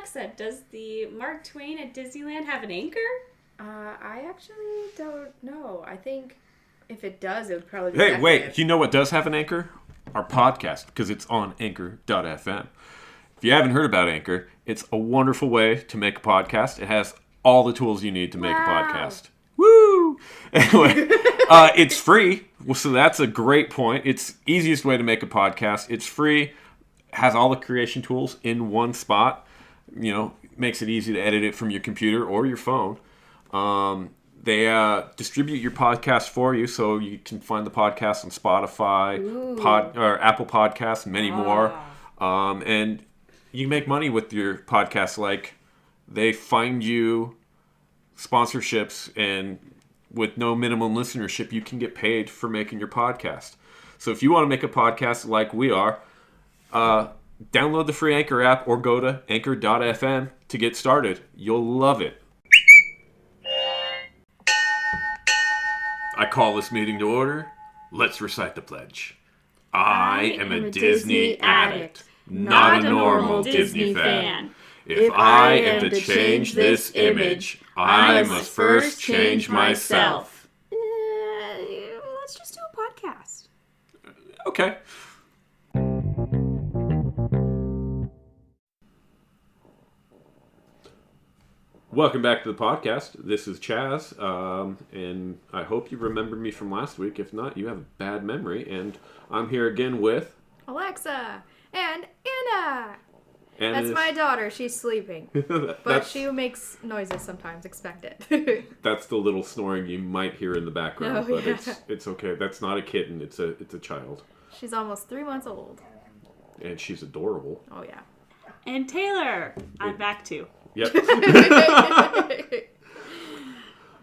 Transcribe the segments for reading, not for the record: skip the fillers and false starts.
Alexa, does the Mark Twain at Disneyland have an anchor? I actually don't know. I think if it does, it would probably be Hey, effective. wait. You know what does have an anchor? Our podcast, because it's on anchor.fm. If you haven't heard about Anchor, it's a wonderful way to make a podcast. It has all the tools you need to make a podcast. Woo! Anyway, it's free, so that's a great point. It's the easiest way to make a podcast. It's free, has all the creation tools in one spot. You know, makes it easy to edit it from your computer or your phone. They distribute your podcast for you, so you can find the podcast on Spotify, or Apple Podcasts, and many more. And you make money with your podcast. Like, they find you sponsorships, and with no minimum listenership, you can get paid for making your podcast. So if you want to make a podcast like we are, download the free Anchor app or go to anchor.fm to get started. You'll love it. I call this meeting to order. Let's recite the pledge. I am a Disney addict, not a normal Disney fan. If I am to change this image, I must first change myself. Let's just do a podcast. Okay. Welcome back to the podcast. This is Chaz, and I hope you remember me from last week. If not, you have a bad memory. And I'm here again with... Alexa and Anna. Anna. That's my daughter. She's sleeping. But she makes noises sometimes. Expect it. That's the little snoring you might hear in the background. Oh, but yeah. it's okay. That's not a kitten. It's a child. She's almost 3 months old. And she's adorable. Oh, yeah. And Taylor, I'm back too. Yep.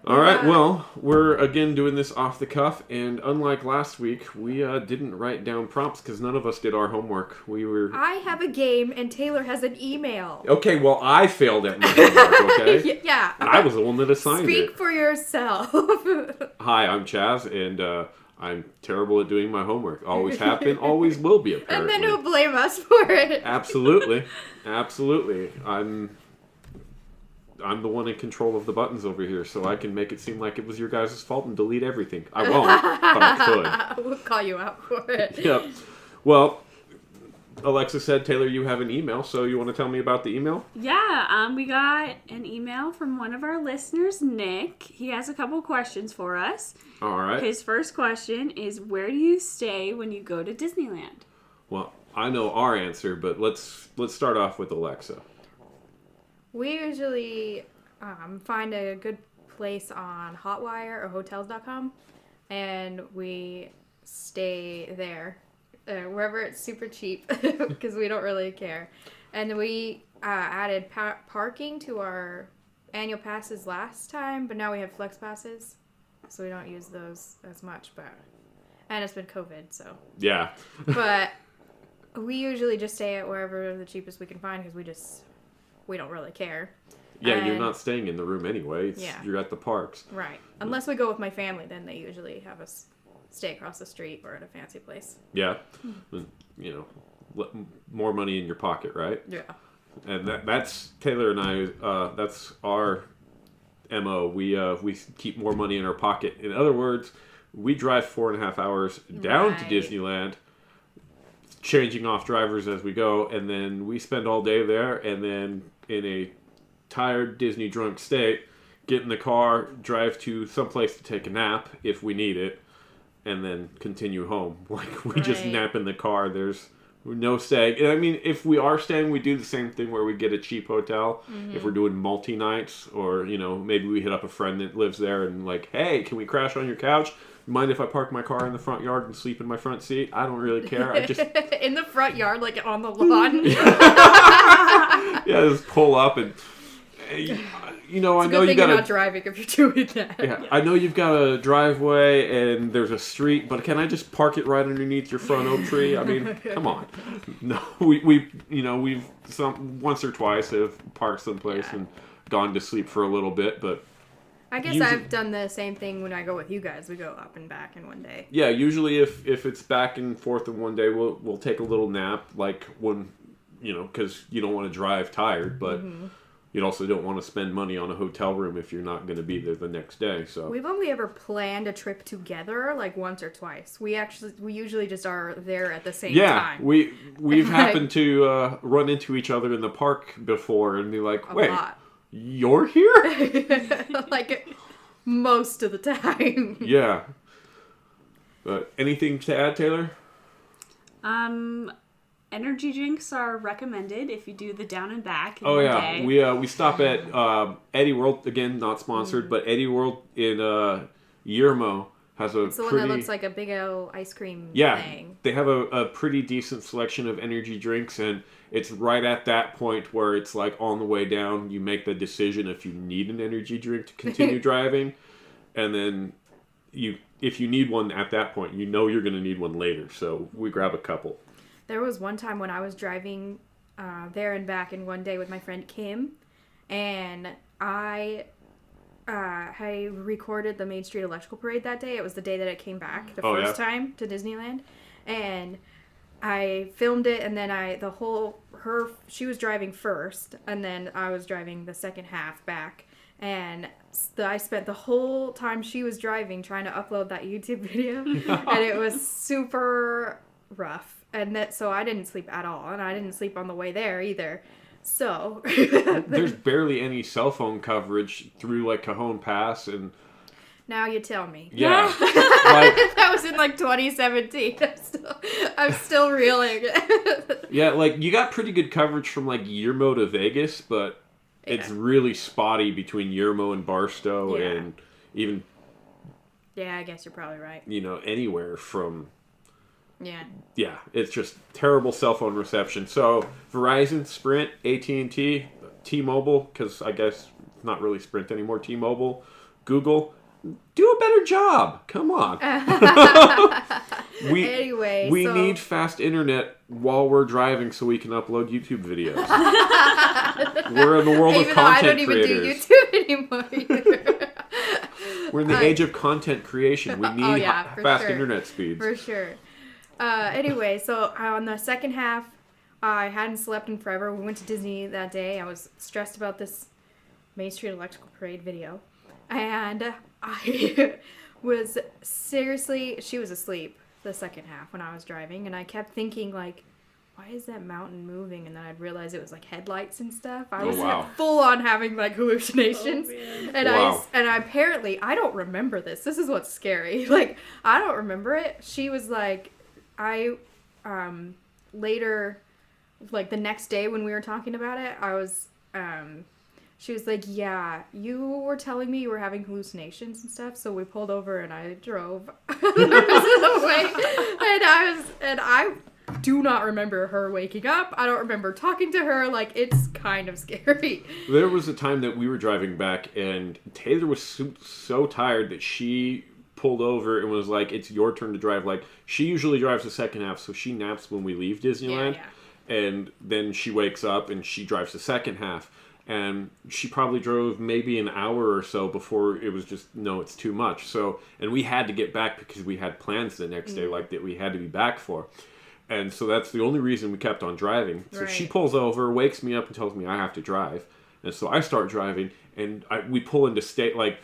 All right, well, we're again doing this off the cuff, and unlike last week, we didn't write down prompts because none of us did our homework. I have a game, and Taylor has an email. Okay, well, I failed at my homework, okay? Yeah. And I was the one that assigned it. Speak for yourself. Hi, I'm Chaz, and I'm terrible at doing my homework. Always have been, always will be, apparently. And then he'll blame us for it. Absolutely. Absolutely. I'm the one in control of the buttons over here, so I can make it seem like it was your guys' fault and delete everything. I won't, but I could. We'll call you out for it. Yep. Well, Alexa said, Taylor, you have an email, so you want to tell me about the email? Yeah, we got an email from one of our listeners, Nick. He has a couple questions for us. All right. His first question is, where do you stay when you go to Disneyland? Well, I know our answer, but let's start off with Alexa. We usually find a good place on Hotwire or Hotels.com, and we stay there, wherever it's super cheap, because we don't really care. And we added parking to our annual passes last time, but now we have flex passes, so we don't use those as much. And it's been COVID, so. Yeah. But we usually just stay at wherever the cheapest we can find, because we don't really care. Yeah, you're not staying in the room anyway. You're at the parks. Right. Unless we go with my family, then they usually have us stay across the street or at a fancy place. Yeah. You know, more money in your pocket, right? Yeah. And that's Taylor and I, that's our MO. We keep more money in our pocket. In other words, we drive 4.5 hours down to Disneyland, changing off drivers as we go, and then we spend all day there, and then in a tired Disney drunk state, get in the car, drive to someplace to take a nap if we need it, and then continue home. Like, we just nap in the car. There's no staying. I mean, if we are staying, we do the same thing where we get a cheap hotel. Mm-hmm. If we're doing multi-nights, or, you know, maybe we hit up a friend that lives there and like, hey, can we crash on your couch? Mind if I park my car in the front yard and sleep in my front seat? I don't really care. I just in the front yard, like on the lawn. Yeah, just pull up and you know, I know you got. You're not driving if you're doing that. Yeah, I know you've got a driveway and there's a street, but can I just park it right underneath your front oak tree? I mean, come on. No, we've once or twice have parked someplace and gone to sleep for a little bit, but. I guess I've done the same thing when I go with you guys. We go up and back in one day. Yeah, usually if it's back and forth in one day, we'll take a little nap. Like when because you don't want to drive tired, but you also don't want to spend money on a hotel room if you're not going to be there the next day. So We've only ever planned a trip together like once or twice. We usually just are there at the same time. We've happened to run into each other in the park before and be like, wait, you're here? Like most of the time. Yeah. But anything to add, Taylor? Energy drinks are recommended if you do the down and back in Oh one yeah, day. we stop at Eddie World, again, not sponsored, but Eddie World in Yermo has a It's the one that looks like a big old ice cream thing. They have a pretty decent selection of energy drinks, and it's right at that point where it's like on the way down, you make the decision if you need an energy drink to continue driving, and then if you need one at that point, you're going to need one later, so we grab a couple. There was one time when I was driving there and back in one day with my friend Kim, and I recorded the Main Street Electrical Parade that day. It was the day that it came back the first time to Disneyland, and I filmed it. And then she was driving first, and then I was driving the second half back, and I spent the whole time she was driving trying to upload that YouTube video, and it was super rough. And so I didn't sleep at all, and I didn't sleep on the way there either. So there's barely any cell phone coverage through like Cajon Pass, and now you tell me. Yeah, like, that was in like 2017. I'm still reeling. Yeah, like you got pretty good coverage from like Yermo to Vegas, but it's really spotty between Yermo and Barstow, and even. Yeah, I guess you're probably right. Anywhere from. Yeah. Yeah, it's just terrible cell phone reception. So, Verizon, Sprint, AT&T, T-Mobile, because I guess it's not really Sprint anymore, T-Mobile, Google, do a better job. Come on. We need fast internet while we're driving so we can upload YouTube videos. We're in the world of content creators. I don't even do YouTube anymore. We're in the age of content creation. We need fast internet speeds. For sure. Anyway, so on the second half, I hadn't slept in forever. We went to Disney that day. I was stressed about this Main Street Electrical Parade video. And I was she was asleep the second half when I was driving. And I kept thinking, like, why is that mountain moving? And then I'd realize it was, like, headlights and stuff. I was full on having, like, hallucinations. And I apparently, I don't remember this. This is what's scary. Like, I don't remember it. She was like... later, like the next day when we were talking about it, she was like, yeah, you were telling me you were having hallucinations and stuff, so we pulled over and I drove the rest of the way, and I do not remember her waking up. I don't remember talking to her. Like, it's kind of scary. There was a time that we were driving back and Taylor was so tired that she pulled over and was like, it's your turn to drive. Like, she usually drives the second half, so she naps when we leave Disneyland, and then she wakes up and she drives the second half, and she probably drove maybe an hour or so before it was just, no, it's too much. So, and we had to get back because we had plans the next day, like, that we had to be back for, and so that's the only reason we kept on driving. So she pulls over, wakes me up and tells me I have to drive, and so I start driving, and we pull into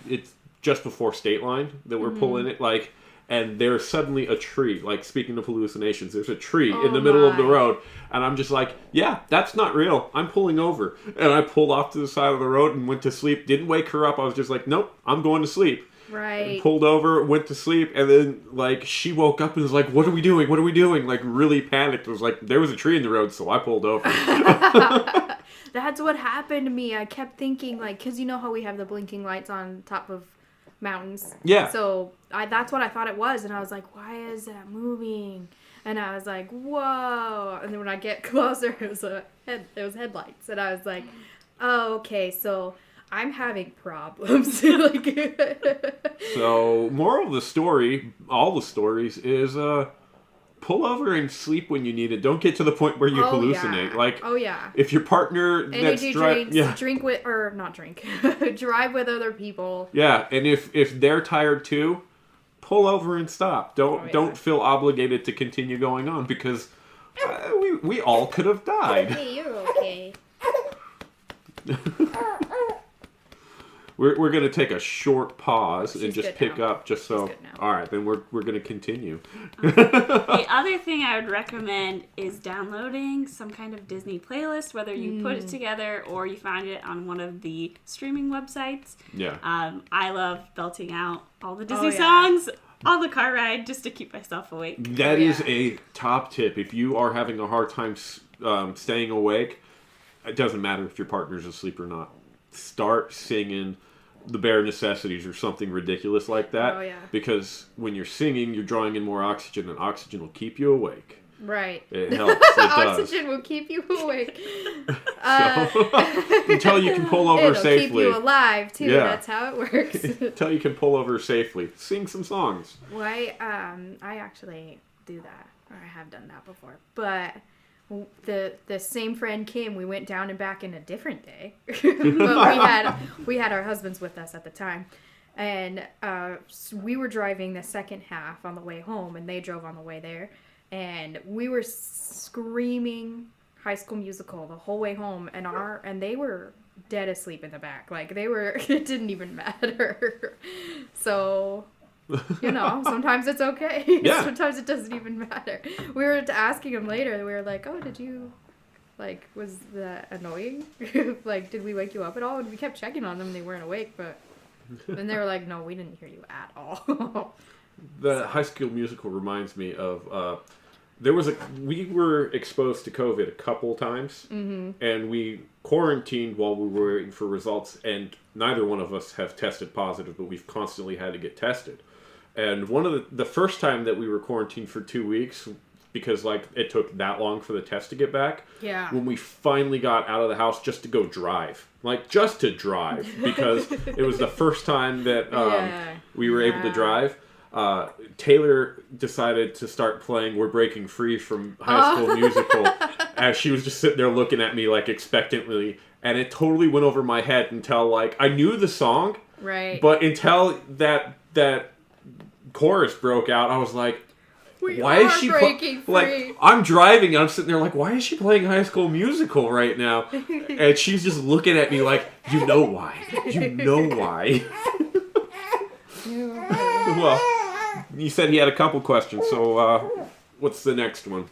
it's just before State Line that we're pulling it, like, and there's suddenly a tree, like, speaking of hallucinations, there's a tree in the middle of the road, and I'm just like, yeah, that's not real, I'm pulling over, and I pulled off to the side of the road and went to sleep, didn't wake her up, I was just like, nope, I'm going to sleep. Right. Pulled over, went to sleep, and then, like, she woke up and was like, what are we doing, like, really panicked. It was like, there was a tree in the road, so I pulled over. That's what happened to me. I kept thinking, like, because you know how we have the blinking lights on top of mountains. Yeah. So that's what I thought it was, and I was like, why is that moving? And I was like, whoa. And then when I get closer, it was headlights, and I was like, oh, okay, so I'm having problems. So, moral of the story, all the stories, is pull over and sleep when you need it. Don't get to the point where you hallucinate. Yeah. Like, yeah. If your partner drink with, or not drink, drive with other people. Yeah, and if they're tired too, pull over and stop. Don't feel obligated to continue going on, because We all could have died. Hey, you're okay. We're going to take a short pause and She's just good pick now. up just so. She's good now. All right, then we're going to continue. The other thing I would recommend is downloading some kind of Disney playlist, whether you put it together or you find it on one of the streaming websites. Yeah. I love belting out all the Disney yeah. songs on the car ride just to keep myself awake. That is a top tip. If you are having a hard time staying awake, it doesn't matter if your partner's asleep or not. Start singing the bare necessities or something ridiculous like that. Oh, yeah. Because when you're singing, you're drawing in more oxygen, and oxygen will keep you awake. Right. It helps. It does. Oxygen will keep you awake. Until you can pull over It'll safely. keep you alive, too. Yeah. That's how it works. Until you can pull over safely. Sing some songs. Well, I actually do that. Or I have done that before. But the same friend Kim, we went down and back in a different day. But we had our husbands with us at the time. And so we were driving the second half on the way home, and they drove on the way there. And we were screaming High School Musical the whole way home, and they were dead asleep in the back. Like, they were, it didn't even matter. So, sometimes it's okay. Yeah. Sometimes it doesn't even matter. We were asking them later, we were like, oh, did you, like, was that annoying? Like, did we wake you up at all? And we kept checking on them, they weren't awake, but then they were like, no, we didn't hear you at all. The High School Musical reminds me of we were exposed to COVID a couple times, and we quarantined while we were waiting for results, and neither one of us have tested positive, but we've constantly had to get tested. And one of the first time that we were quarantined for 2 weeks, because like it took that long for the test to get back, when we finally got out of the house just to go drive, like just to drive, because it was the first time that we were able to drive. Taylor decided to start playing We're Breaking Free from High School Musical as she was just sitting there looking at me like expectantly, and it totally went over my head until like I knew the song, right? But until that chorus broke out, I was like, why is she breaking free? Like, I'm driving and I'm sitting there like, why is she playing High School Musical right now? And she's just looking at me like, you know why. Well, you said he had a couple questions, so what's the next one?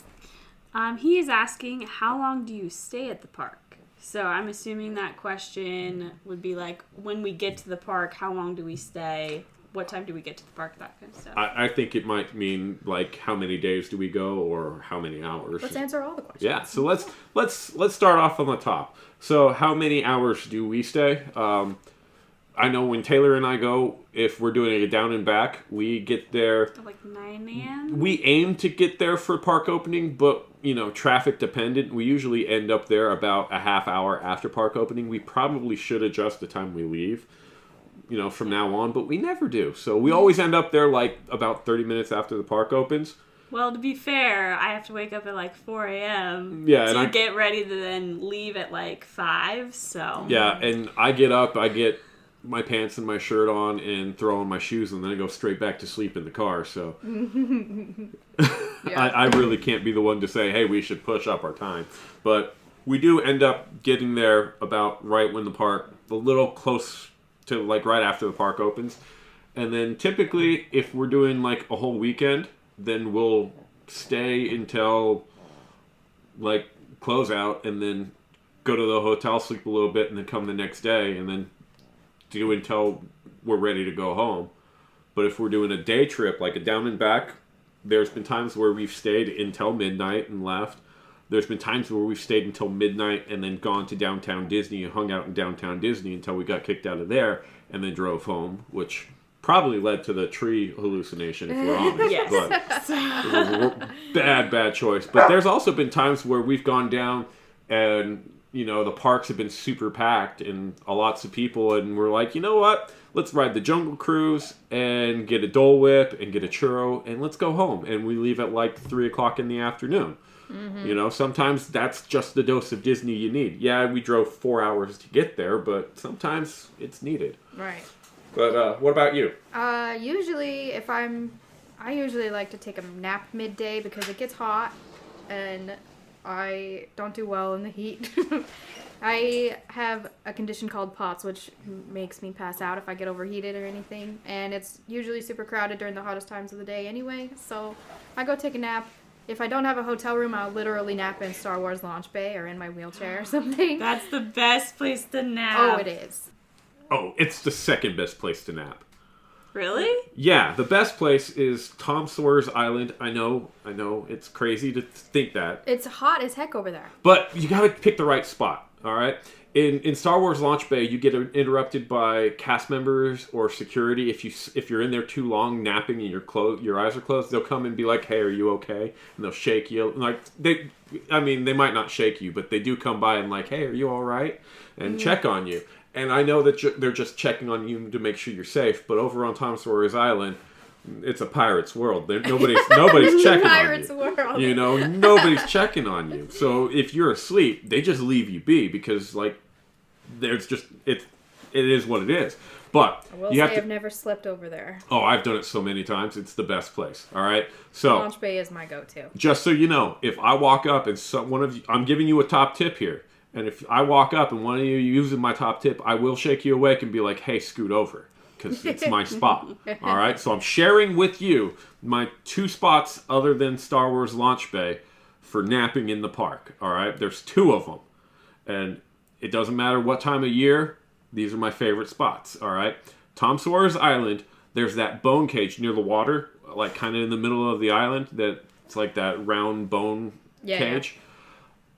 He is asking, how long do you stay at the park? So I'm assuming that question would be like, when we get to the park, how long do we stay? What time do we get to the park? That kind of stuff. I think it might mean like how many days do we go or how many hours. Let's answer all the questions. Yeah, so let's start off on the top. So how many hours do we stay? I know when Taylor and I go, if we're doing a down and back, we get there like 9 a.m. We aim to get there for park opening, but traffic dependent. We usually end up there about a half hour after park opening. We probably should adjust the time we leave, from now on, but we never do. So we always end up there like about 30 minutes after the park opens. Well, to be fair, I have to wake up at like 4 a.m. Yeah, to get ready to then leave at like 5. So yeah, and I get up, I get my pants and my shirt on and throw on my shoes, and then I go straight back to sleep in the car. So I really can't be the one to say, hey, we should push up our time. But we do end up getting there about right when a little close to like right after the park opens. And then typically if we're doing like a whole weekend, then we'll stay until like close out and then go to the hotel, sleep a little bit, and then come the next day and then do until we're ready to go home. But if we're doing a day trip, like a down and back, there's been times where we've stayed until midnight and left. There's been times where we've stayed until midnight and then gone to downtown Disney and hung out in downtown Disney until we got kicked out of there and then drove home, which probably led to the tree hallucination, if we're honest. Yes. But it was a bad choice. But there's also been times where we've gone down and the parks have been super packed and lots of people, and we're like, you know what? Let's ride the Jungle Cruise and get a Dole Whip and get a churro and let's go home. And we leave at like 3 o'clock in the afternoon. Mm-hmm. Sometimes that's just the dose of Disney you need. Yeah, we drove 4 hours to get there, but sometimes it's needed. Right. But what about you? Usually I usually like to take a nap midday because it gets hot. and I don't do well in the heat. I have a condition called POTS, which makes me pass out if I get overheated or anything. And it's usually super crowded during the hottest times of the day anyway. So I go take a nap. If I don't have a hotel room, I'll literally nap in Star Wars launch bay or in my wheelchair or something. That's the best place to nap. Oh, it is. Oh, it's the second best place to nap. Really? Yeah, the best place is Tom Sawyer's Island. I know, it's crazy to think that. It's hot as heck over there. But you gotta pick the right spot, all right? In Star Wars Launch Bay, you get interrupted by cast members or security. If you're in there too long napping and your eyes are closed, they'll come and be like, "Hey, are you okay?" And they'll shake you. Like they might not shake you, but they do come by and like, "Hey, are you all right?" And check on you. And I know that they're just checking on you to make sure you're safe. But over on Tom Sawyer's Island, it's a pirate's world. Nobody's checking Pirate's on world. you. You know, nobody's checking on you. So if you're asleep, they just leave you be because like there's just it is what it is. But I will say I've never slept over there. Oh, I've done it so many times. It's the best place. All right. So Launch Bay is my go-to. Just so you know, if I walk up and one of you, I'm giving you a top tip here. And if I walk up and one of you uses my top tip, I will shake you awake and be like, "Hey, scoot over," because it's my spot. All right? So I'm sharing with you my 2 spots other than Star Wars Launch Bay for napping in the park. All right? There's 2 of them. And it doesn't matter what time of year. These are my favorite spots. All right? Tom Sawyer's Island, there's that bone cage near the water, like kind of in the middle of the island. It's like that round bone cage. Yeah.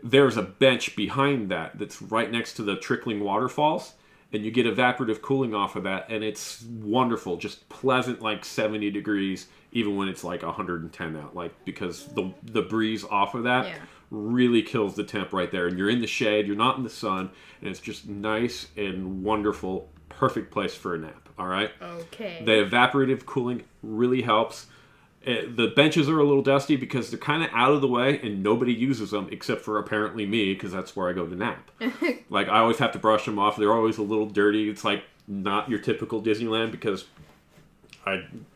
There's a bench behind that's right next to the trickling waterfalls, and you get evaporative cooling off of that, and it's wonderful, just pleasant, like 70 degrees, even when it's like 110 out, like because the breeze off of that really kills the temp right there, and you're in the shade, you're not in the sun, and it's just nice and wonderful, perfect place for a nap. All right. Okay. The evaporative cooling really helps. The benches are a little dusty because they're kind of out of the way and nobody uses them except for apparently me because that's where I go to nap. Like I always have to brush them off. They're always a little dirty. It's like not your typical Disneyland because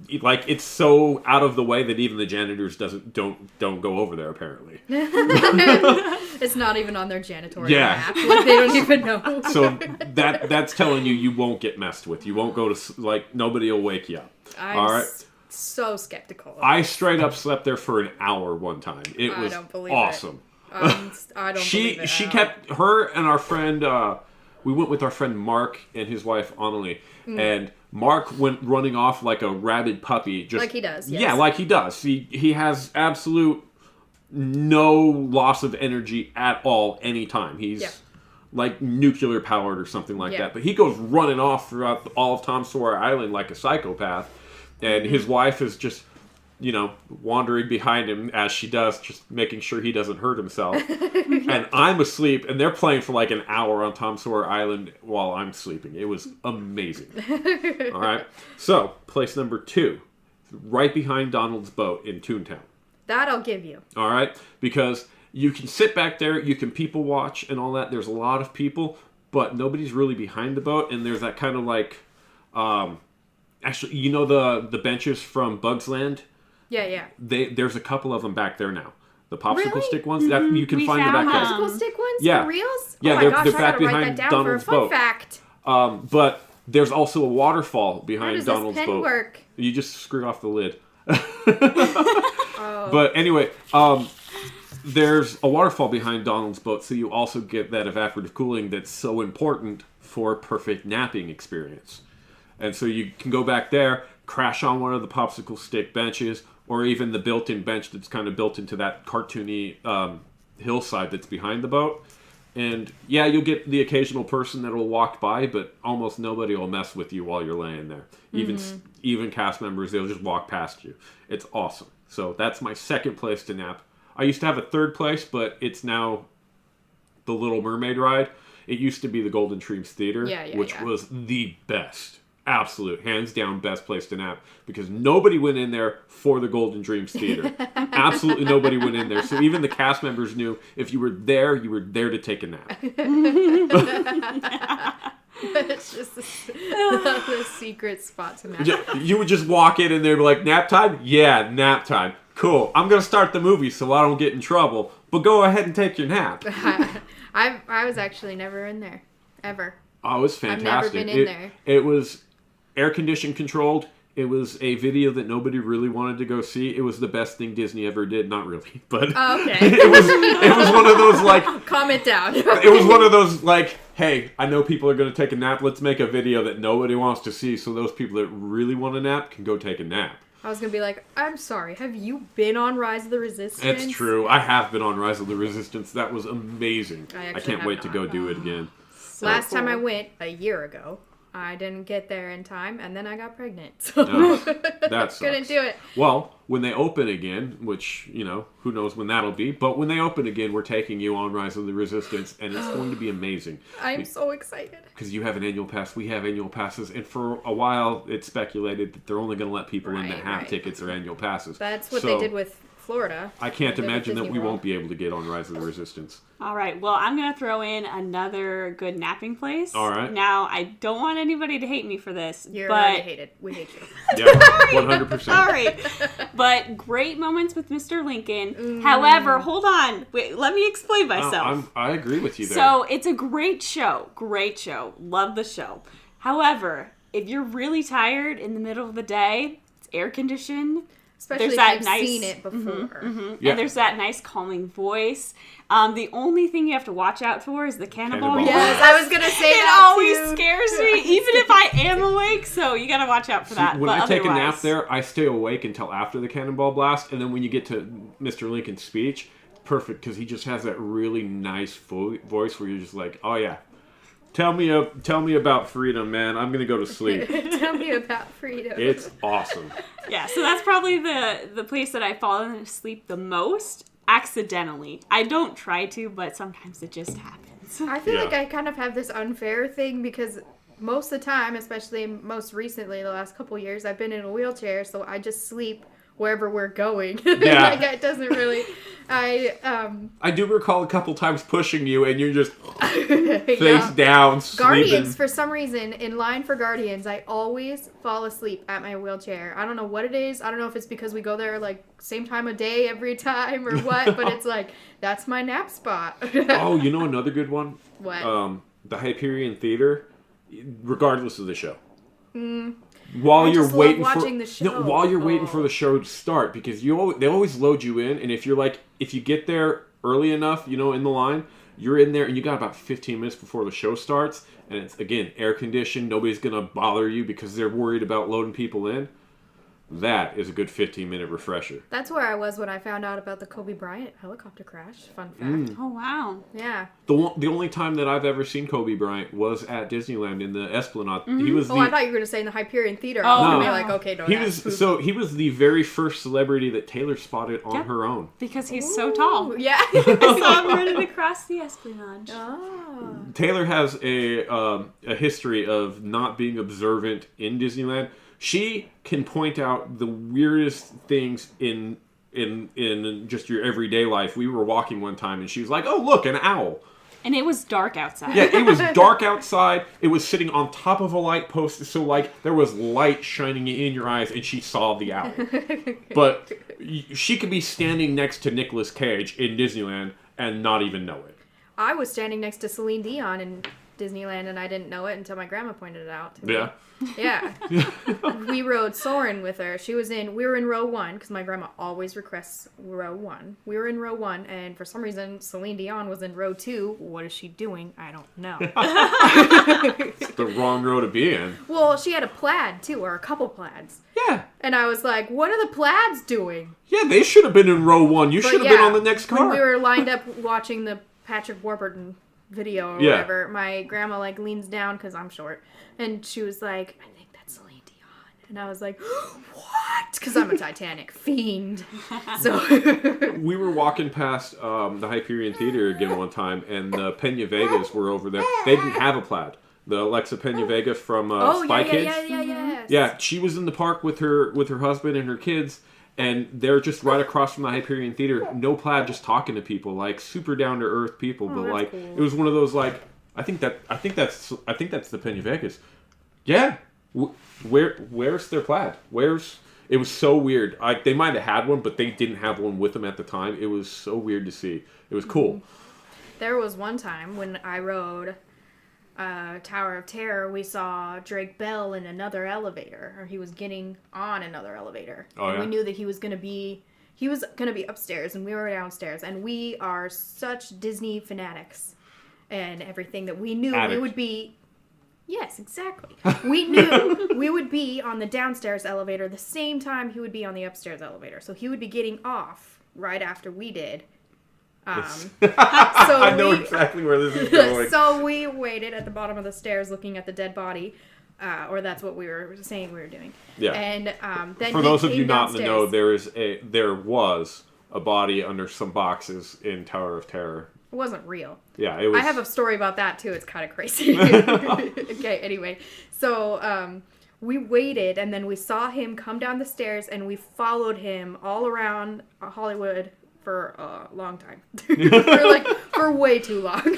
it's so out of the way that even the janitors don't go over there apparently. It's not even on their janitorial map. Like they don't even know. So that's telling you won't get messed with. You won't go to like nobody will wake you up. All right. So skeptical. I straight up slept there for an hour one time. It was awesome. I don't believe it. She kept her and our friend. We went with our friend Mark and his wife Annalie, and Mark went running off like a rabid puppy, just like he does. Yes. Yeah, like he does. He has absolute no loss of energy at all anytime. He's like nuclear powered or something like that. But he goes running off throughout all of Tom Sawyer Island like a psychopath. And his wife is just, wandering behind him as she does, just making sure he doesn't hurt himself. And I'm asleep, and they're playing for like an hour on Tom Sawyer Island while I'm sleeping. It was amazing. All right. So, place number 2, right behind Donald's boat in Toontown. That I'll give you. All right. Because you can sit back there, you can people watch and all that. There's a lot of people, but nobody's really behind the boat. And there's that kind of like... Actually, the benches from Bugs Land? Yeah. There's a couple of them back there now. The popsicle stick ones that you can find the back there. Popsicle stick ones? Yeah. For reals? Yeah, oh my they're gosh, back I gotta write behind that down Donald's for a boat. fun fact. But there's also a waterfall behind Donald's boat. How does this pen work? You just screw off the lid. But anyway, there's a waterfall behind Donald's boat, so you also get that evaporative cooling that's so important for a perfect napping experience. And so you can go back there, crash on one of the popsicle stick benches, or even the built-in bench that's kind of built into that cartoony hillside that's behind the boat. And yeah, you'll get the occasional person that will walk by, but almost nobody will mess with you while you're laying there. Even cast members, they'll just walk past you. It's awesome. So that's my second place to nap. I used to have a third place, but it's now the Little Mermaid ride. It used to be the Golden Dreams Theater, which was the best. Absolute, hands down, best place to nap because nobody went in there for the Golden Dreams Theater. Absolutely nobody went in there. So even the cast members knew if you were there to take a nap. It's just the secret spot to nap. You would just walk in and they'd be like, nap time? Yeah, nap time. Cool. I'm going to start the movie so I don't get in trouble. But go ahead and take your nap. I was actually never in there. Ever. Oh, it was fantastic. I've never been in there. It was air-conditioned controlled. It was a video that nobody really wanted to go see. It was the best thing Disney ever did. Not really, but okay. it was one of those like... Comment down. It was one of those like, hey, I know people are going to take a nap. Let's make a video that nobody wants to see so those people that really want a nap can go take a nap. I was going to be like, I'm sorry, have you been on Rise of the Resistance? It's true. I have been on Rise of the Resistance. That was amazing. I can't wait to go do it again. So Last cool. time I went, a year ago, I didn't get there in time, and then I got pregnant. So that sucks. couldn't do it. Well, when they open again, which, you know, who knows when that'll be, but when they open again, we're taking you on Rise of the Resistance, and it's going to be amazing. I'm so excited. Because you have an annual pass, we have annual passes, and for a while, it's speculated that they're only going to let people in that have tickets or annual passes. That's what they did with Florida. I can't imagine that we World. won't be able to get on Rise of the Resistance. All right. Well, I'm going to throw in another good napping place. All right. Now, I don't want anybody to hate me for this. You're but... already hated. We hate you. Yeah, 100%. Sorry. But great moments with Mr. Lincoln. However, hold on. Wait, let me explain myself. I agree with you there. So, it's a great show. Great show. Love the show. However, if you're really tired in the middle of the day, it's air conditioned. Especially there's if that you've seen it before. Yeah. And there's that nice calming voice. The only thing you have to watch out for is the cannonball. Cannonball. Yes, I was going to say It that always too. scares me, even if I am awake. So you got to watch out for that. When but I take a nap otherwise- there, I stay awake until after the cannonball blast, and then when you get to Mr. Lincoln's speech, perfect, because he just has that really nice voice where you're just like, oh yeah, tell me about freedom, man. I'm gonna go to sleep. Tell me about freedom. It's awesome. Yeah, so that's probably the place that I've fallen asleep the most accidentally. I don't try to, but sometimes it just happens. I feel Yeah. like I kind of have this unfair thing because most of the time, especially most recently, the last couple years, I've been in a wheelchair, so I just sleep wherever we're going. Yeah. Like it doesn't really. I do recall a couple times pushing you, and you're just face Yeah. down, Guardians, sleeping. for some reason, in line for Guardians, I always fall asleep at my wheelchair. I don't know what it is. I don't know if it's because we go there like same time of day every time or what, but it's like, that's my nap spot. Oh, you know another good one? What? The Hyperion Theater, regardless of the show. While I you're just love waiting watching the show. while you're waiting for the show to start, because they always load you in, and if you get there early enough, in the line, you're in there, and you got about 15 minutes before the show starts, and it's again air conditioned. Nobody's gonna bother you because they're worried about loading people in. That is a good 15-minute refresher. That's where I was when I found out about the Kobe Bryant helicopter crash. Fun fact. Oh, wow. Yeah. The only time that I've ever seen Kobe Bryant was at Disneyland in the Esplanade. He was I thought you were going to say in the Hyperion Theater. I was Oh, going to be no. like, okay, don't he ask. was he was the very first celebrity that Taylor spotted on Yep. her own. Because he's so tall. Yeah. I saw him running across the Esplanade. Oh. Taylor has a history of not being observant in Disneyland. She can point out the weirdest things in just your everyday life. We were walking one time and she was like, "Oh, look, an owl." And it was dark outside. Yeah, it was dark outside. It was sitting on top of a light post, so like there was light shining in your eyes, and she saw the owl. But she could be standing next to Nicolas Cage in Disneyland and not even know it. I was standing next to Celine Dion in Disneyland and I didn't know it until my grandma pointed it out to me. Yeah. Yeah. We rode Soarin' with her. We were in row 1 because my grandma always requests row 1. We were in row 1 and for some reason Celine Dion was in row 2. What is she doing? I don't know. It's the wrong row to be in. Well, she had a plaid too, or a couple plaids. Yeah. And I was like, what are the plaids doing? Yeah, they should have been in row 1. You But should have been on the next car. When we were lined up watching the Patrick Warburton video or Yeah. whatever, my grandma like leans down because I'm short, and she was like, "I think that's Celine Dion," and I was like, "What?" Because I'm a Titanic fiend. So We were walking past the Hyperion Theater again one time, and the Pena Vegas were over there. They didn't have a plaid. The Alexa Pena Vega from Spy Kids. Yeah, she was in the park with her husband and her kids, and they're just right across from the Hyperion Theater. No plaid, just talking to people, like super down to earth people. But that's like, cool. it was one of those like, I think that's the Pena Vegas. Yeah, where's their plaid? It was so weird. They might have had one, but they didn't have one with them at the time. It was so weird to see. It was cool. There was one time when I rode Tower of Terror, we saw Drake Bell in another elevator, or he was getting on another elevator. Oh, and yeah? we knew that he was gonna be upstairs and we were downstairs, and we are such Disney fanatics and everything that we knew we would be. Yes, exactly. We knew we would be on the downstairs elevator the same time he would be on the upstairs elevator. So he would be getting off right after we did. So I know exactly where this is going. So we waited at the bottom of the stairs looking at the dead body. Or that's what we were saying we were doing. Yeah. And then for those of you not downstairs. in the know, there was a body under some boxes in Tower of Terror. It wasn't real. Yeah, it was. I have a story about that too. It's kind of crazy. Okay, anyway. So we waited, and then we saw him come down the stairs, and we followed him all around Hollywood for a long time. for way too long.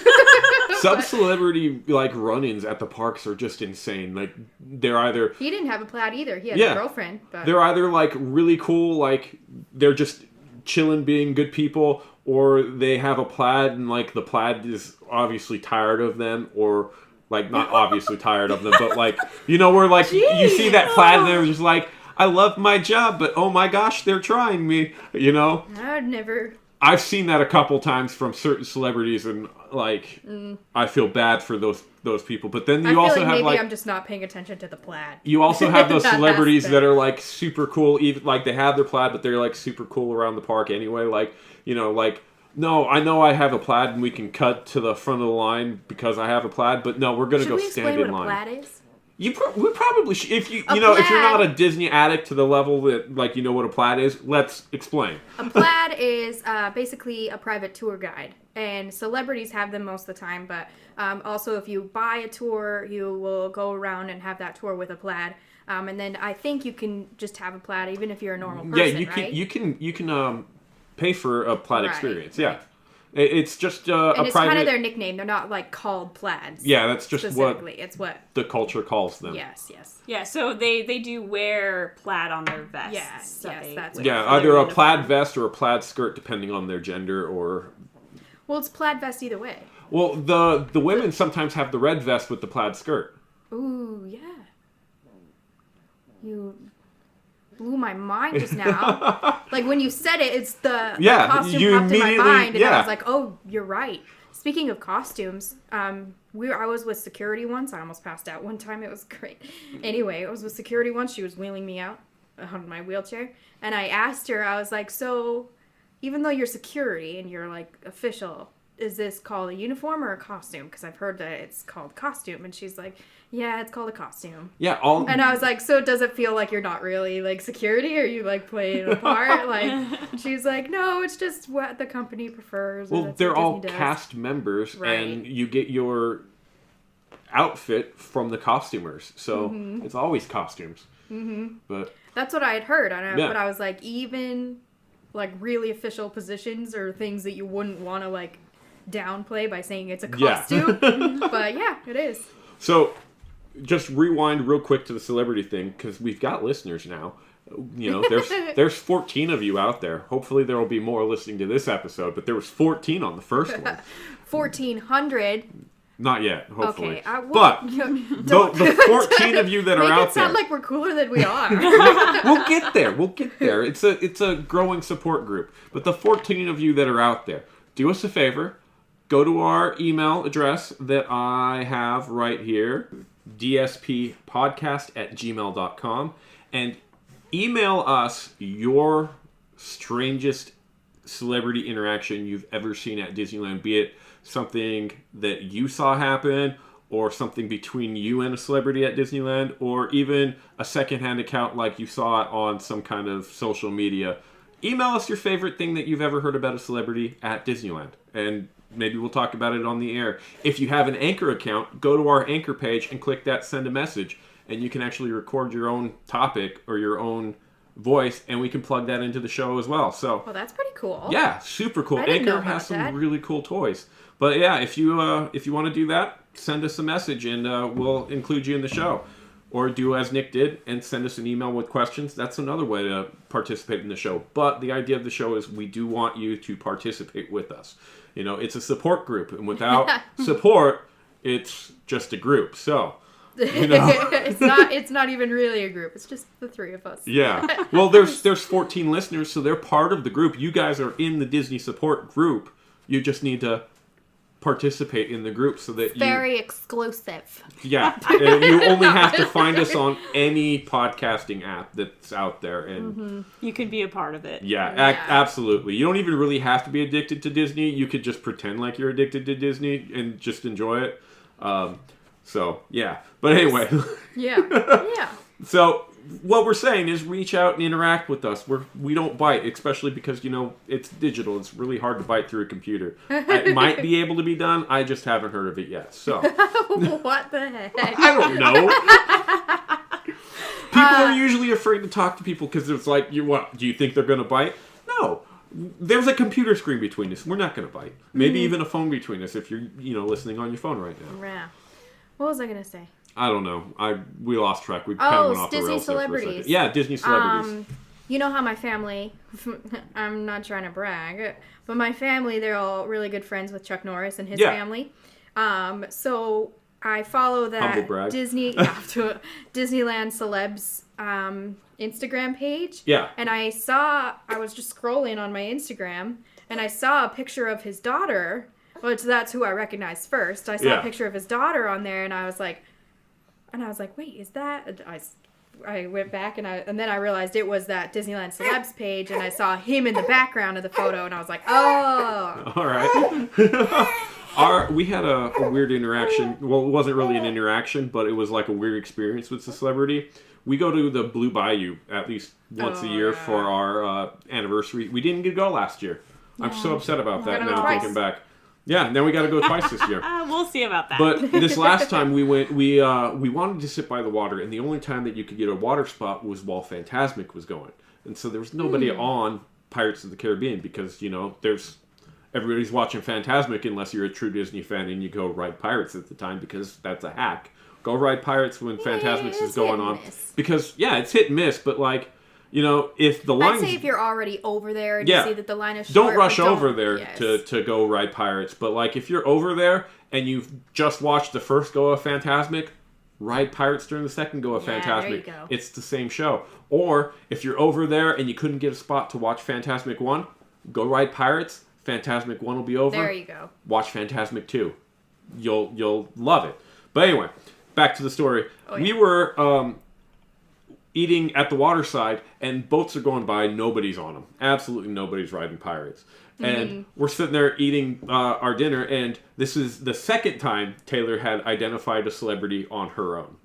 Some celebrity run-ins at the parks are just insane. Like they're either he didn't have a plaid either. He had a girlfriend. But they're either really cool, they're just chilling, being good people, or they have a plaid and the plaid is obviously tired of them, or not obviously tired of them, but where you see that plaid and they're just I love my job, but oh my gosh, they're trying me, I'd never. I've seen that a couple times from certain celebrities, and I feel bad for those people. But then you also have maybe I'm just not paying attention to the plaid. You also have those That celebrities aspect. that are super cool, even they have their plaid, but they're super cool around the park anyway. No, I know I have a plaid, and we can cut to the front of the line because I have a plaid. But no, we're gonna go stand in line. Should we explain what a plaid is? We probably should. If if you're not a Disney addict to the level that you know what a plaid is, let's explain. A plaid is basically a private tour guide, and celebrities have them most of the time. But also, if you buy a tour, you will go around and have that tour with a plaid. And then I think you can just have a plaid even if you're a normal person. Yeah, right? you can pay for a plaid Right. experience. Yeah. It's just and it's private... kind of their nickname. They're not called plaids. Yeah, that's just specifically. It's what the culture calls them. Yes. Yeah, so they do wear plaid on their vests. Yes, that's wear Yeah, for either their a uniform. plaid vest or a plaid skirt, depending on their gender. Or well, it's plaid vest either way. well, the women sometimes have the red vest with the plaid skirt. Ooh, yeah. You blew my mind just now. When you said it, it's the costume you popped in my immediately- mind, and yeah. I was like, "Oh, you're right." Speaking of costumes, I was with security once. I almost passed out one time. It was great. Anyway, I was with security once. She was wheeling me out on my wheelchair, and I asked her. I was like, "So, even though you're security and you're official, is this called a uniform or a costume? Because I've heard that it's called costume." And she's like, "Yeah, it's called a costume." Yeah, And I was like, "So does it feel like you're not really security? Or you playing a part?" She's like, "No, it's just what the company prefers." well, that's they're what all Disney does." cast members, Right. and you get your outfit from the costumers, so it's always costumes. Mm-hmm. But That's what I had heard, Yeah. but I was like, even really official positions or things that you wouldn't want to downplay by saying it's a Yeah. costume. But yeah, it is. so, just rewind real quick to the celebrity thing, because we've got listeners now. There's 14 of you out there. Hopefully there will be more listening to this episode, but there was 14 on the first one. 1,400. Not yet, hopefully. Okay, but don't the 14 of you that are make out it sound there, like we're cooler than we are. we'll get there. It's a growing support group. But the 14 of you that are out there, do us a favor. Go to our email address that I have right here, dspodcast@gmail.com, and email us your strangest celebrity interaction you've ever seen at Disneyland, be it something that you saw happen, or something between you and a celebrity at Disneyland, or even a secondhand account like you saw it on some kind of social media. Email us your favorite thing that you've ever heard about a celebrity at Disneyland, and maybe we'll talk about it on the air. If you have an Anchor account, go to our Anchor page and click that send a message, and you can actually record your own topic or your own voice, and we can plug that into the show as well. So, Well, that's pretty cool. yeah, super cool. I didn't know Anchor has about some that. really cool toys. But yeah, if you want to do that, send us a message, and we'll include you in the show. or do as Nick did and send us an email with questions. That's another way to participate in the show. But the idea of the show is we do want you to participate with us. You know, it's a support group, and without support, it's just a group. So, you know. it's not even really a group. It's just the three of us. Yeah. Well, there's 14 listeners, so they're part of the group. You guys are in the Disney support group. You just need to participate in the group so that Very exclusive. Yeah. And you only have to find us on any podcasting app that's out there, and you can be a part of it. Yeah. Absolutely. You don't even really have to be addicted to Disney. You could just pretend like you're addicted to Disney and just enjoy it. So, yeah. But anyway. Yeah. So, what we're saying is reach out and interact with us. We don't bite, especially because, you know, it's digital. It's really hard to bite through a computer. It might be able to be done. I just haven't heard of it yet. So, what the heck? I don't know. People are usually afraid to talk to people because it's like, do you think they're going to bite? No. There's a computer screen between us. We're not going to bite. Maybe even a phone between us if you're, listening on your phone right now. Yeah. What was I going to say? I don't know. We lost track. We kind of went off the Disney rails there for a celebrities. second. Yeah, Disney celebrities. You know how my family, I'm not trying to brag, but my family, they're all really good friends with Chuck Norris and his family. So I follow that Disneyland celebs Instagram page. Yeah. And I was just scrolling on my Instagram, and I saw a picture of his daughter, which that's who I recognized first. I saw a picture of his daughter on there, and I was like, wait, is that? I went back and then I realized it was that Disneyland celebs page, and I saw him in the background of the photo, and I was like, oh. All right. We had a weird interaction. Well, it wasn't really an interaction, but it was like a weird experience with the celebrity. We go to the Blue Bayou at least once a year for our anniversary. We didn't get to go last year. I'm so upset about that now, thinking back. Yeah, and then we got to go twice this year. We'll see about that. But this last time we went, we wanted to sit by the water, and the only time that you could get a water spot was while Fantasmic was going. And so there was nobody on Pirates of the Caribbean because, everybody's watching Fantasmic unless you're a true Disney fan and you go ride Pirates at the time because that's a hack. Go ride Pirates when Fantasmic is going on. Because, it's hit and miss, but if the line, I'd say if you're already over there and you see that the line is short, don't rush over there to go ride Pirates. But if you're over there and you've just watched the first go of Fantasmic, ride Pirates during the second go of Fantasmic. There you go. It's the same show. Or if you're over there and you couldn't get a spot to watch Fantasmic 1, go ride Pirates. Fantasmic 1 will be over. There you go. Watch Fantasmic 2. You'll love it. But anyway, back to the story. We were eating at the waterside, and boats are going by. Nobody's on them. Absolutely nobody's riding Pirates. And we're sitting there eating our dinner, and this is the second time Taylor had identified a celebrity on her own.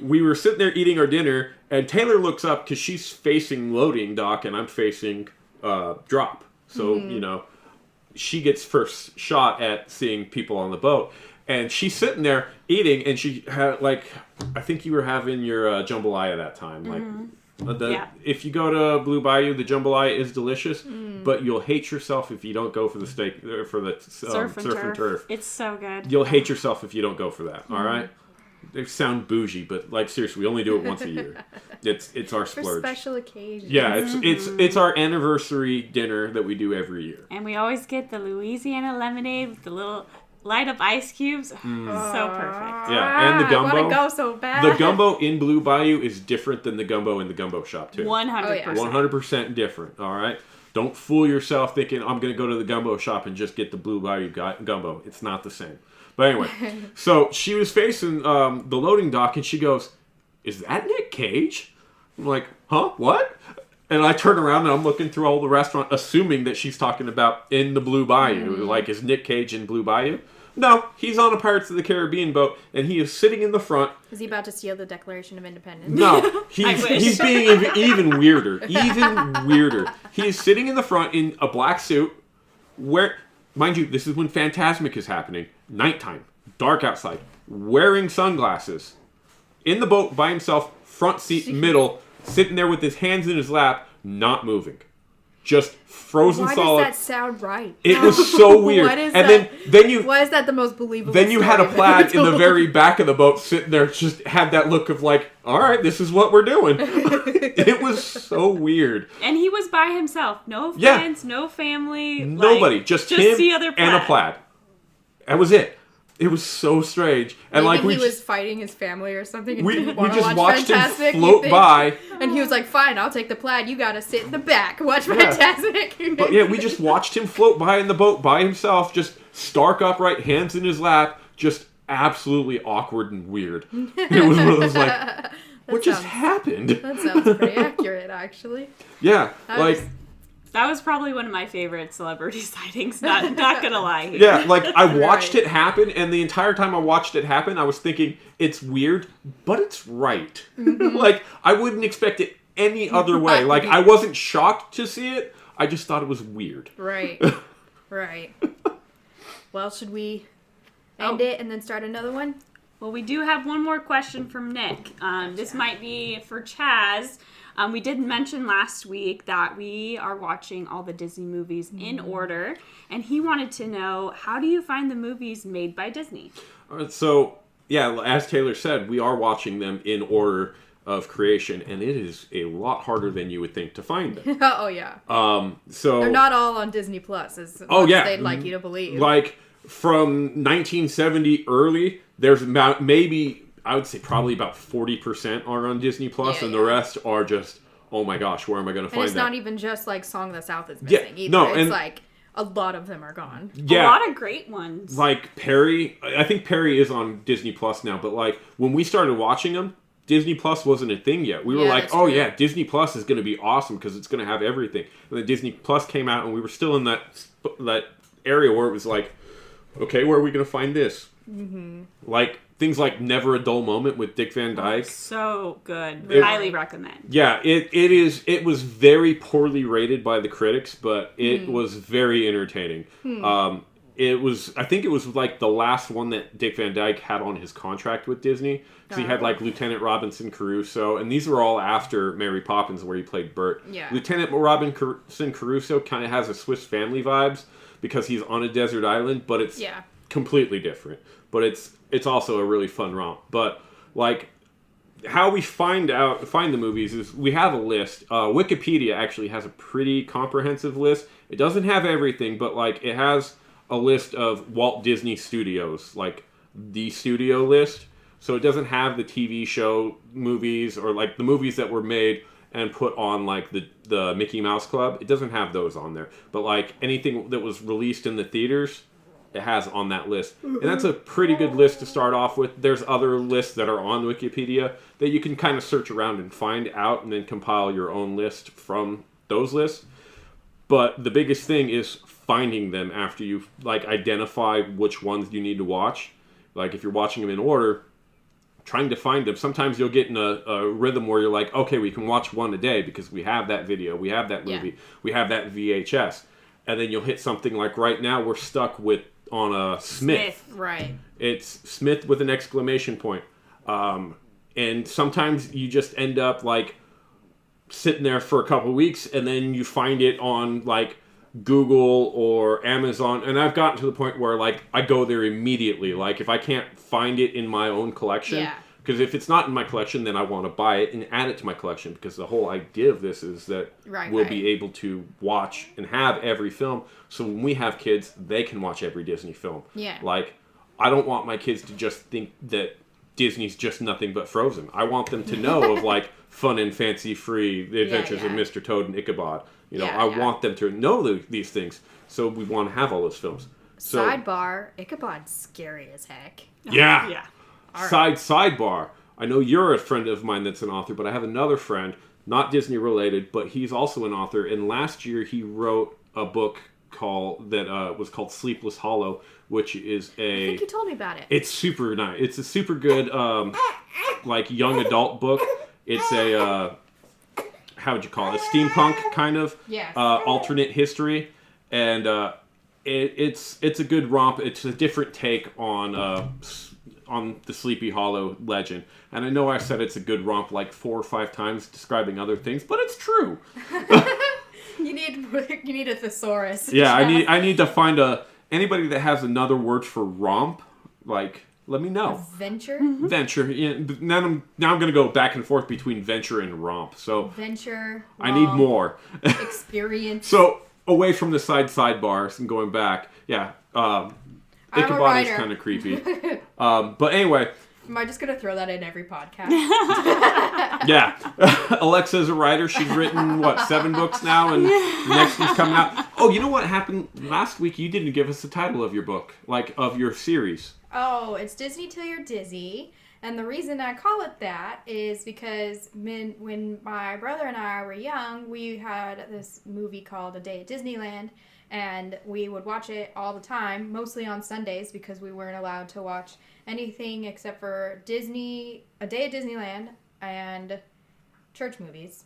We were sitting there eating our dinner, and Taylor looks up because she's facing loading dock, and I'm facing drop. So, she gets first shot at seeing people on the boat. And she's sitting there eating, and she had, I think you were having your jambalaya that time. If you go to Blue Bayou, the jambalaya is delicious, but you'll hate yourself if you don't go for the steak, for the surf and turf. It's so good. You'll hate yourself if you don't go for that, all right? They sound bougie, but, seriously, we only do it once a year. It's our splurge. For special occasions. Yeah, it's our anniversary dinner that we do every year. And we always get the Louisiana lemonade with the little light up ice cubes. So perfect. Yeah, and the gumbo. I want to go so bad. The gumbo in Blue Bayou is different than the gumbo in the gumbo shop, too. 100%. 100% different, all right? Don't fool yourself thinking, I'm going to go to the gumbo shop and just get the Blue Bayou gumbo. It's not the same. But anyway, so she was facing the loading dock, and she goes, "Is that Nick Cage?" I'm like, "Huh? What?" And I turn around, and I'm looking through all the restaurant, assuming that she's talking about in the Blue Bayou. Is Nick Cage in Blue Bayou? No, he's on a Pirates of the Caribbean boat, and he is sitting in the front. Is he about to steal the Declaration of Independence? No, he's being even weirder. Even weirder. He is sitting in the front in a black suit, where, mind you, this is when Fantasmic is happening. Nighttime, dark outside, wearing sunglasses, in the boat by himself, front seat, middle, sitting there with his hands in his lap, not moving. just frozen Why solid. does that sound right? It was so weird. What is and that? then you Why is that the most believable? Then you had a story plaid I've in the told? very back of the boat sitting there, just had that look of like, all right, this is what we're doing. It was so weird. And he was by himself. No Yeah. friends, no family. Nobody, like, just him the other and a plaid. That was it. It was so strange. And Maybe like we he was fighting his family or something and we didn't want to just watch watched Fantastic. him float by. And he was like, fine, I'll take the plaid. You gotta sit in the back. Watch Yeah. Fantastic. But yeah, we just watched him float by in the boat by himself, just stark upright, hands in his lap, just absolutely awkward and weird. It was one of those like, what just happened? That sounds pretty accurate, actually. Yeah, That was probably one of my favorite celebrity sightings. Not gonna lie. yeah, like I watched Right. it happen, and the entire time I watched it happen, I was thinking it's weird, but it's right. Like I wouldn't expect it any other way. Like I wasn't shocked to see it. I just thought it was weird. Right. Right. Well, should we end it and then start another one? Well, we do have one more question from Nick. This might be for Chaz. We did mention last week that we are watching all the Disney movies in order, and he wanted to know, how do you find the movies made by Disney? So, yeah, as Taylor said, we are watching them in order of creation, and it is a lot harder than you would think to find them. Oh, yeah. So They're not all on Disney Plus, as much as they'd like you to believe. Like, from 1970 early, there's about maybe, I would say probably about 40% are on Disney Plus, and the rest are just, oh my gosh, where am I going to find that? And it's not even just like Song of the South is missing either. No, it's like a lot of them are gone. Yeah. A lot of great ones. Like Perry, I think Perry is on Disney Plus now, but like when we started watching them, Disney Plus wasn't a thing yet. We were like, that's oh true. yeah, Disney Plus is going to be awesome because it's going to have everything. And then Disney Plus came out, and we were still in that area where it was like, okay, where are we going to find this? Mm-hmm. Like things like Never a Dull Moment with Dick Van Dyke. So good. It- Highly recommend. Yeah, it was very poorly rated by the critics, but it was very entertaining. I think it was like the last one that Dick Van Dyke had on his contract with Disney. Because he had like Lieutenant Robinson Crusoe, and these were all after Mary Poppins where he played Bert. Yeah. Lieutenant Robinson Crusoe kind of has a Swiss Family vibes because he's on a desert island, but it's completely different. But it's also a really fun romp. But like how we find the movies is we have a list. Wikipedia actually has a pretty comprehensive list. It doesn't have everything, but like it has a list of Walt Disney Studios, like the studio list. So it doesn't have the TV show movies or like the movies that were made and put on like the Mickey Mouse Club. It doesn't have those on there. But like anything that was released in the theaters, it has on that list. And that's a pretty good list to start off with. There's other lists that are on Wikipedia that you can kind of search around and find out and then compile your own list from those lists. But the biggest thing is finding them after you like identify which ones you need to watch. Like if you're watching them in order, trying to find them. Sometimes you'll get in a rhythm where you're like, okay, we can watch one a day because we have that video, we have that movie, we have that VHS. And then you'll hit something like right now we're stuck on a Smith. Right. It's Smith with an exclamation point. And sometimes you just end up like sitting there for a couple weeks and then you find it on like Google or Amazon. And I've gotten to the point where like I go there immediately. Like if I can't find it in my own collection, because if it's not in my collection, then I want to buy it and add it to my collection, because the whole idea of this is that we'll be able to watch and have every film. So when we have kids, they can watch every Disney film. Yeah. Like, I don't want my kids to just think that Disney's just nothing but Frozen. I want them to know of like Fun and Fancy Free, The Adventures of Mr. Toad and Ichabod. You know, I want them to know these things. So we want to have all those films. So, Sidebar, Ichabod's scary as heck. Yeah. Yeah. Sidebar. I know you're a friend of mine that's an author, but I have another friend, not Disney related, but he's also an author. And last year he wrote a book was called Sleepless Hollow, which is I think you told me about it. It's super nice. It's a super good like young adult book. It's a how would you call it? A steampunk kind of alternate history, and it's a good romp. It's a different take on the Sleepy Hollow legend. And I know I said it's a good romp like 4 or 5 times describing other things, but it's true. You need a thesaurus. Yeah, I need to find anybody that has another word for romp. Like, let me know. Venture. Venture. Yeah. Now I'm gonna go back and forth between venture and romp. So venture. I need more experience. So away from the sidebars and going back. Yeah. Ichabod is kind of creepy. But anyway. Am I just going to throw that in every podcast? Yeah. Alexa's a writer. She's written, 7 books now? And the next one's coming out. Oh, you know what happened last week? You didn't give us the title of your book, of your series. Oh, it's Disney Till You're Dizzy. And the reason I call it that is because when my brother and I were young, we had this movie called A Day at Disneyland. And we would watch it all the time, mostly on Sundays, because we weren't allowed to watch anything except for A Day at Disneyland and church movies.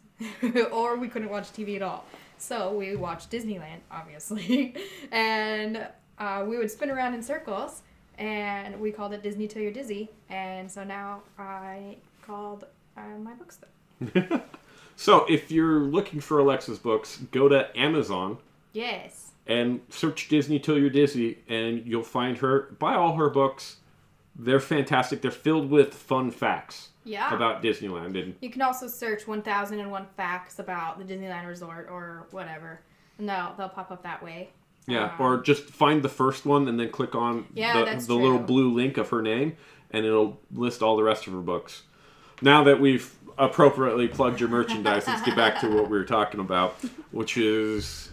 Or we couldn't watch TV at all. So we watched Disneyland, obviously. And we would spin around in circles, and we called it Disney Till You're Dizzy. And so now I called my books that. So if you're looking for Alexa's books, go to Amazon. Yes. And search Disney Till You're Dizzy, and you'll find her. Buy all her books. They're fantastic. They're filled with fun facts about Disneyland. And you can also search 1001 facts about the Disneyland Resort or whatever. And they'll pop up that way. Yeah, or just find the first one and then click on the little blue link of her name, and it'll list all the rest of her books. Now that we've appropriately plugged your merchandise, let's get back to what we were talking about, which is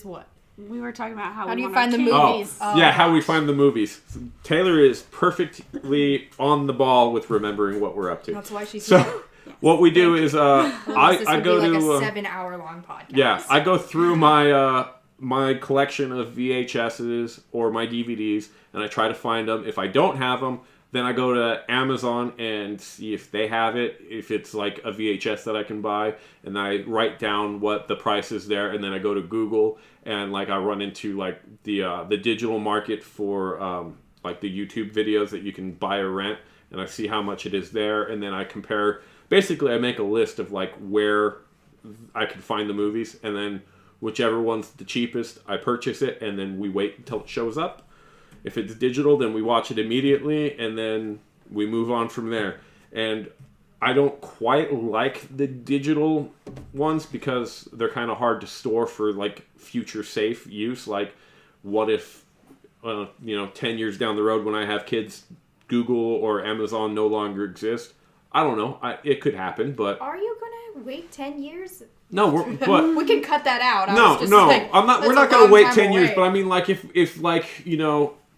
what? We were talking about how do you find the movies? How we find the movies. Taylor is perfectly on the ball with remembering what we're up to. That's why she's here. So what we do is I go to a 7-hour-long podcast. Yeah, I go through my collection of VHSs or my DVDs, and I try to find them. If I don't have them, then I go to Amazon and see if they have it, if it's like a VHS that I can buy, and I write down what the price is there, and then I go to Google, and I run into the digital market for the YouTube videos that you can buy or rent, and I see how much it is there, and then I compare. Basically, I make a list of where I can find the movies, and then whichever one's the cheapest, I purchase it, and then we wait until it shows up. If it's digital, then we watch it immediately, and then we move on from there. And I don't quite like the digital ones because they're kind of hard to store for future safe use. What if 10 years down the road when I have kids, Google or Amazon no longer exist? I don't know. It could happen, but are you gonna wait 10 years? No, but we can cut that out. I'm not. We're not gonna wait 10 years. But I mean, if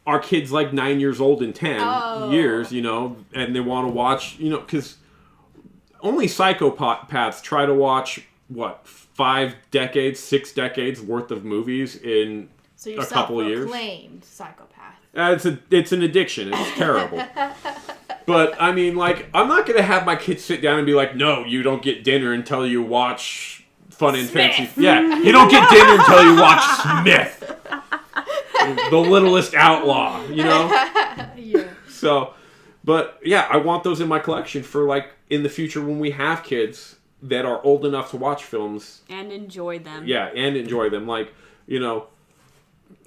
our kid's 9 years old in 10 years, and they want to watch, because only psychopaths try to watch 5 decades, 6 decades worth of movies in a couple of years. Self-proclaimed psychopath. It's an addiction. It's terrible. But I mean, I'm not gonna have my kids sit down and be like, "No, you don't get dinner until you watch Fun and Fancy." Yeah, you don't get dinner until you watch Smith. The Littlest Outlaw, Yeah. So, but yeah, I want those in my collection for in the future when we have kids that are old enough to watch films and enjoy them. Yeah, and enjoy them,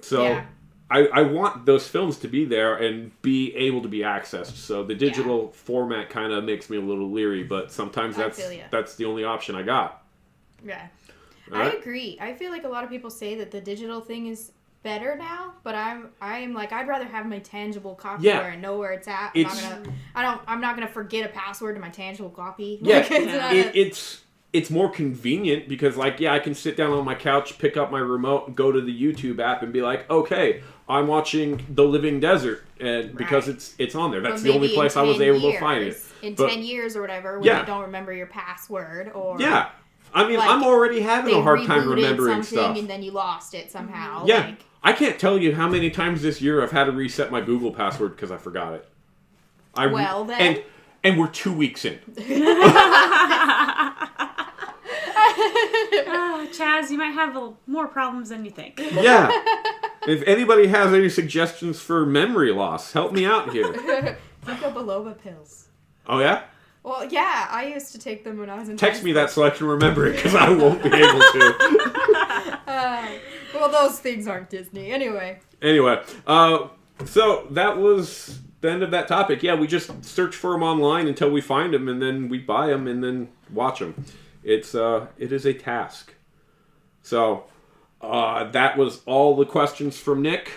So, yeah. I want those films to be there and be able to be accessed. So the digital format kind of makes me a little leery, but sometimes that's the only option I got. Yeah, right? I agree. I feel like a lot of people say that the digital thing is better now, but I'm I'd rather have my tangible copy where I know where it's at. I'm not gonna forget a password to my tangible copy. Yeah, it's more convenient because I can sit down on my couch, pick up my remote, go to the YouTube app, and be like, okay, I'm watching The Living Desert, and because it's on there. That's the only place I was able to find it. In 10 years or whatever, when you don't remember your password, or I mean, I'm already having a hard time remembering stuff. And then you lost it somehow. Yeah. I can't tell you how many times this year I've had to reset my Google password because I forgot it. And we're 2 weeks in. Chaz, you might have more problems than you think. Yeah. If anybody has any suggestions for memory loss, help me out here. Ginkgo biloba pills. Oh, yeah? Well, yeah, I used to take them when I was in Text me that so I can remember it, because I won't be able to. Well, those things aren't Disney. Anyway, so that was the end of that topic. Yeah, we just search for them online until we find them, and then we buy them and then watch them. It is a task. So that was all the questions from Nick.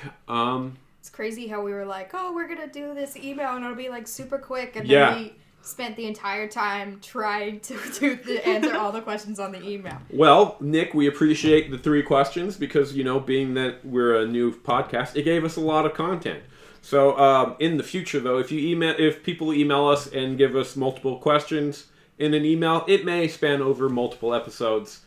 It's crazy how we were like, oh, we're going to do this email and it'll be like super quick. And Yeah. then we spent the entire time trying to answer all the questions on the email. Well, Nick, we appreciate the 3 questions because, being that we're a new podcast, it gave us a lot of content. So in the future, though, if people email us and give us multiple questions in an email, it may span over multiple episodes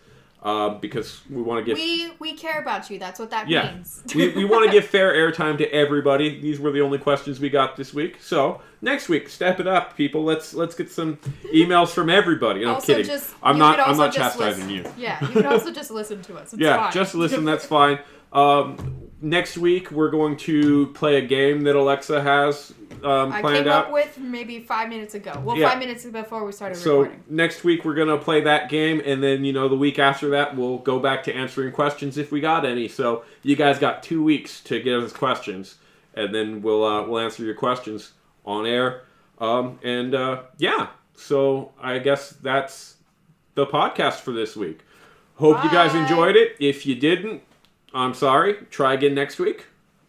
because we want to give... We care about you. That's what that means. we want to give fair airtime to everybody. These were the only questions we got this week. So next week, step it up, people. Let's get some emails from everybody. No, I'm kidding. I'm not chastising you. Yeah, you can also just listen to us. It's fine. Just listen. That's fine. Next week, we're going to play a game that Alexa has planned out. I came up with maybe 5 minutes ago. Well, 5 minutes before we started recording. So next week, we're going to play that game, and then, the week after that, we'll go back to answering questions if we got any. So you guys got 2 weeks to give us questions, and then we'll answer your questions on air. So I guess that's the podcast for this week. Hope you guys enjoyed it. If you didn't, I'm sorry. Try again next week.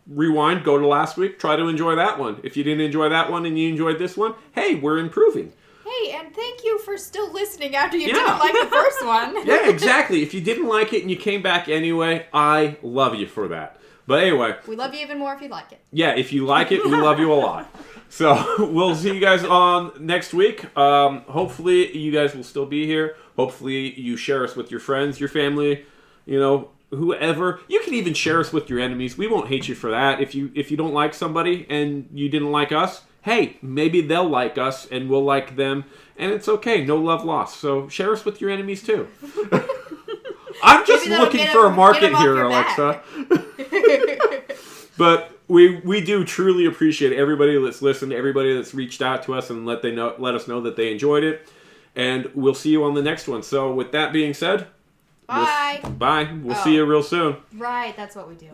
Rewind, go to last week. Try to enjoy that one. If you didn't enjoy that one and you enjoyed this one, hey, we're improving. Hey, and thank you for still listening after you didn't like the first one. Yeah, exactly. If you didn't like it and you came back anyway, I love you for that. But anyway. We love you even more if you like it. Yeah, if you like it, we love you a lot. So we'll see you guys on next week. Hopefully you guys will still be here. Hopefully you share us with your friends, your family, whoever. You can even share us with your enemies. We won't hate you for that. If you don't like somebody and you didn't like us, hey, maybe they'll like us and we'll like them. And it's okay. No love lost. So share us with your enemies too. I'm just looking for a market here, Alexa. But we do truly appreciate everybody that's listened, everybody that's reached out to us and let us know that they enjoyed it. And we'll see you on the next one. So with that being said, bye. We'll see you real soon. Right, that's what we do.